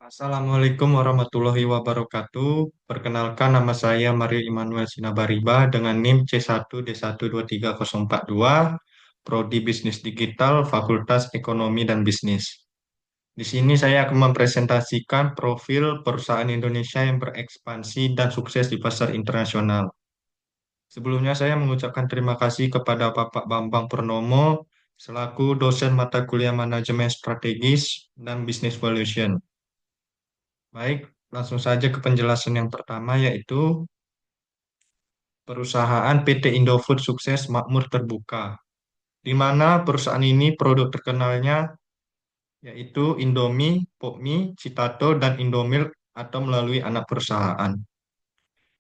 Assalamualaikum warahmatullahi wabarakatuh. Perkenalkan nama saya Mario Immanuel Sinabariba dengan NIM C1D1230422, Prodi Bisnis Digital, Fakultas Ekonomi dan Bisnis. Di sini saya akan mempresentasikan profil perusahaan Indonesia yang berekspansi dan sukses di pasar internasional. Sebelumnya saya mengucapkan terima kasih kepada Bapak Bambang Purnomo selaku dosen mata kuliah Manajemen Strategis dan Business Valuation. Baik, langsung saja ke penjelasan yang pertama yaitu perusahaan PT Indofood sukses makmur terbuka, di mana perusahaan ini produk terkenalnya yaitu Indomie, Popmie, Citato, dan Indomilk atau melalui anak perusahaan.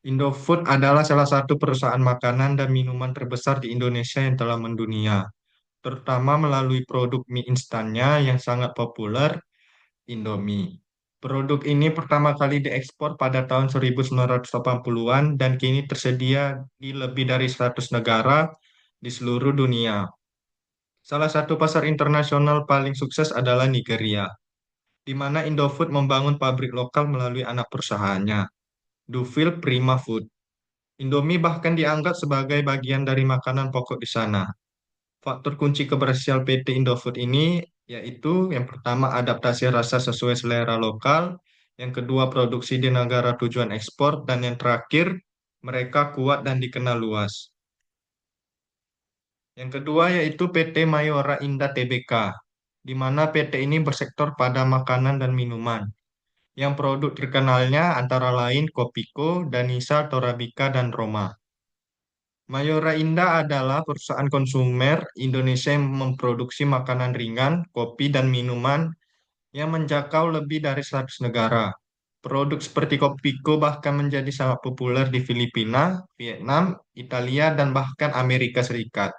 Indofood adalah salah satu perusahaan makanan dan minuman terbesar di Indonesia yang telah mendunia, terutama melalui produk mie instannya yang sangat populer, Indomie. Produk ini pertama kali diekspor pada tahun 1980-an dan kini tersedia di lebih dari 100 negara di seluruh dunia. Salah satu pasar internasional paling sukses adalah Nigeria, di mana Indofood membangun pabrik lokal melalui anak perusahaannya, Dufil Prima Food. Indomie bahkan dianggap sebagai bagian dari makanan pokok di sana. Faktor kunci keberhasilan PT Indofood ini yaitu yang pertama adaptasi rasa sesuai selera lokal, yang kedua produksi di negara tujuan ekspor, dan yang terakhir mereka kuat dan dikenal luas. Yang kedua yaitu PT Mayora Indah Tbk, di mana PT ini bersektor pada makanan dan minuman. Yang produk terkenalnya antara lain Kopiko, Danisa, Torabika, dan Roma. Mayora Indah adalah perusahaan konsumer Indonesia yang memproduksi makanan ringan, kopi, dan minuman yang menjangkau lebih dari 100 negara. Produk seperti Kopiko bahkan menjadi sangat populer di Filipina, Vietnam, Italia, dan bahkan Amerika Serikat.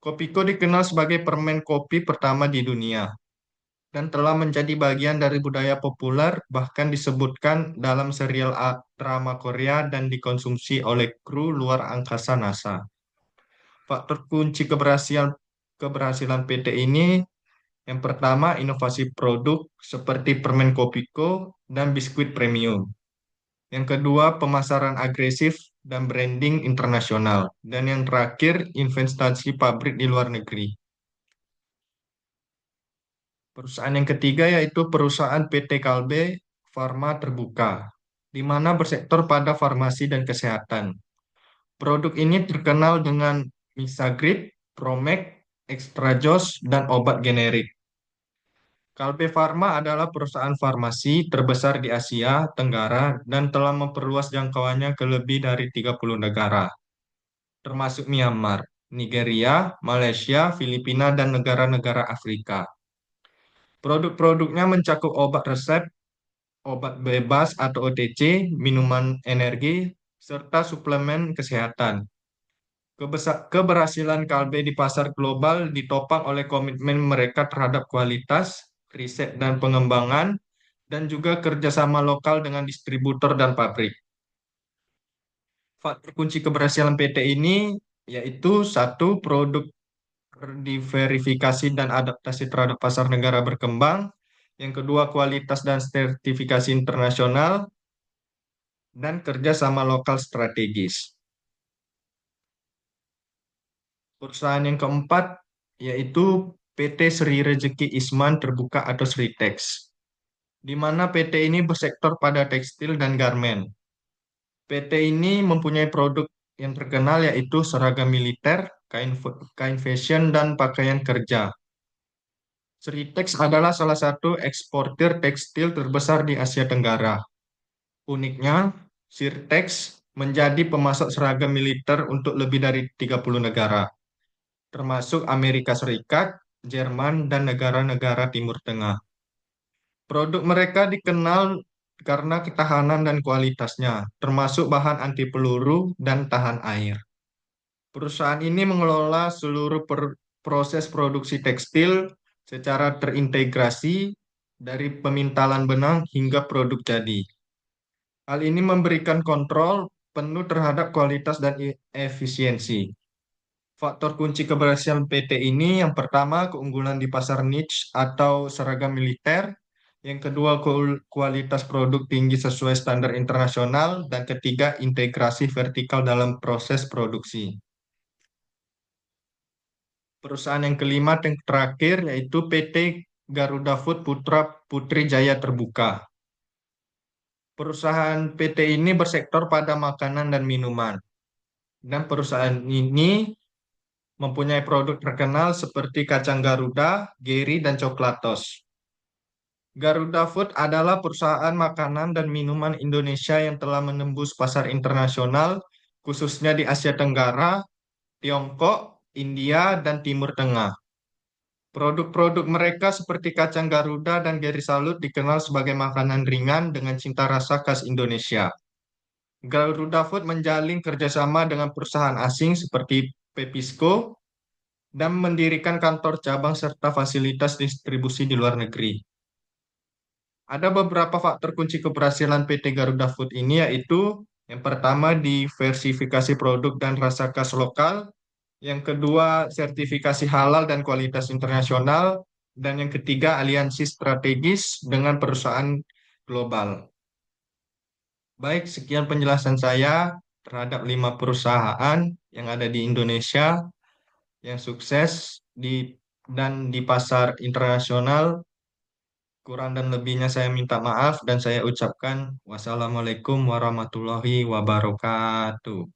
Kopiko dikenal sebagai permen kopi pertama di dunia dan telah menjadi bagian dari budaya populer, bahkan disebutkan dalam serial drama Korea dan dikonsumsi oleh kru luar angkasa NASA. Faktor kunci keberhasilan PT ini yang pertama inovasi produk seperti permen Kopiko dan biskuit premium. Yang kedua pemasaran agresif dan branding internasional. Dan yang terakhir investasi pabrik di luar negeri. Perusahaan yang ketiga yaitu perusahaan PT Kalbe Farma Terbuka, di mana bersektor pada farmasi dan kesehatan. Produk ini terkenal dengan Misagrip, Promek, Extrajos, dan obat generik. Kalbe Farma adalah perusahaan farmasi terbesar di Asia Tenggara dan telah memperluas jangkauannya ke lebih dari 30 negara, termasuk Myanmar, Nigeria, Malaysia, Filipina, dan negara-negara Afrika. Produk-produknya mencakup obat resep, obat bebas atau OTC, minuman energi, serta suplemen kesehatan. Keberhasilan Kalbe di pasar global ditopang oleh komitmen mereka terhadap kualitas, riset dan pengembangan, dan juga kerjasama lokal dengan distributor dan pabrik. Faktor kunci keberhasilan PT ini yaitu satu, produk diverifikasi dan adaptasi terhadap pasar negara berkembang. Yang kedua, kualitas dan sertifikasi internasional, dan kerjasama lokal strategis. Perusahaan yang keempat yaitu PT Sri Rezeki Isman Terbuka atau Sritex, di mana PT ini bersektor pada tekstil dan garmen. PT ini mempunyai produk yang terkenal yaitu seragam militer, kain fashion, dan pakaian kerja. Sritex adalah salah satu eksportir tekstil terbesar di Asia Tenggara. Uniknya, Sritex menjadi pemasok seragam militer untuk lebih dari 30 negara, termasuk Amerika Serikat, Jerman, dan negara-negara Timur Tengah. Produk mereka dikenal karena ketahanan dan kualitasnya, termasuk bahan anti peluru dan tahan air. Perusahaan ini mengelola seluruh proses produksi tekstil secara terintegrasi dari pemintalan benang hingga produk jadi. Hal ini memberikan kontrol penuh terhadap kualitas dan efisiensi. Faktor kunci keberhasilan PT ini yang pertama keunggulan di pasar niche atau seragam militer, Yang kedua, kualitas produk tinggi sesuai standar internasional. Dan ketiga, integrasi vertikal dalam proses produksi. Perusahaan yang kelima dan terakhir yaitu PT Garuda Food Putra Putri Jaya Terbuka. Perusahaan PT ini bersektor pada makanan dan minuman. Dan perusahaan ini mempunyai produk terkenal seperti kacang Garuda, Geri, dan Coklatos. Garuda Food adalah perusahaan makanan dan minuman Indonesia yang telah menembus pasar internasional, khususnya di Asia Tenggara, Tiongkok, India, dan Timur Tengah. Produk-produk mereka seperti kacang Garuda dan Geri Salut dikenal sebagai makanan ringan dengan cita rasa khas Indonesia. Garuda Food menjalin kerjasama dengan perusahaan asing seperti Pepisco dan mendirikan kantor cabang serta fasilitas distribusi di luar negeri. Ada beberapa faktor kunci keberhasilan PT Garuda Food ini yaitu yang pertama diversifikasi produk dan rasa khas lokal, yang kedua sertifikasi halal dan kualitas internasional, dan yang ketiga aliansi strategis dengan perusahaan global. Baik, sekian penjelasan saya terhadap 5 perusahaan yang ada di Indonesia yang sukses dan di pasar internasional. Kurang dan lebihnya saya minta maaf dan saya ucapkan wassalamualaikum warahmatullahi wabarakatuh.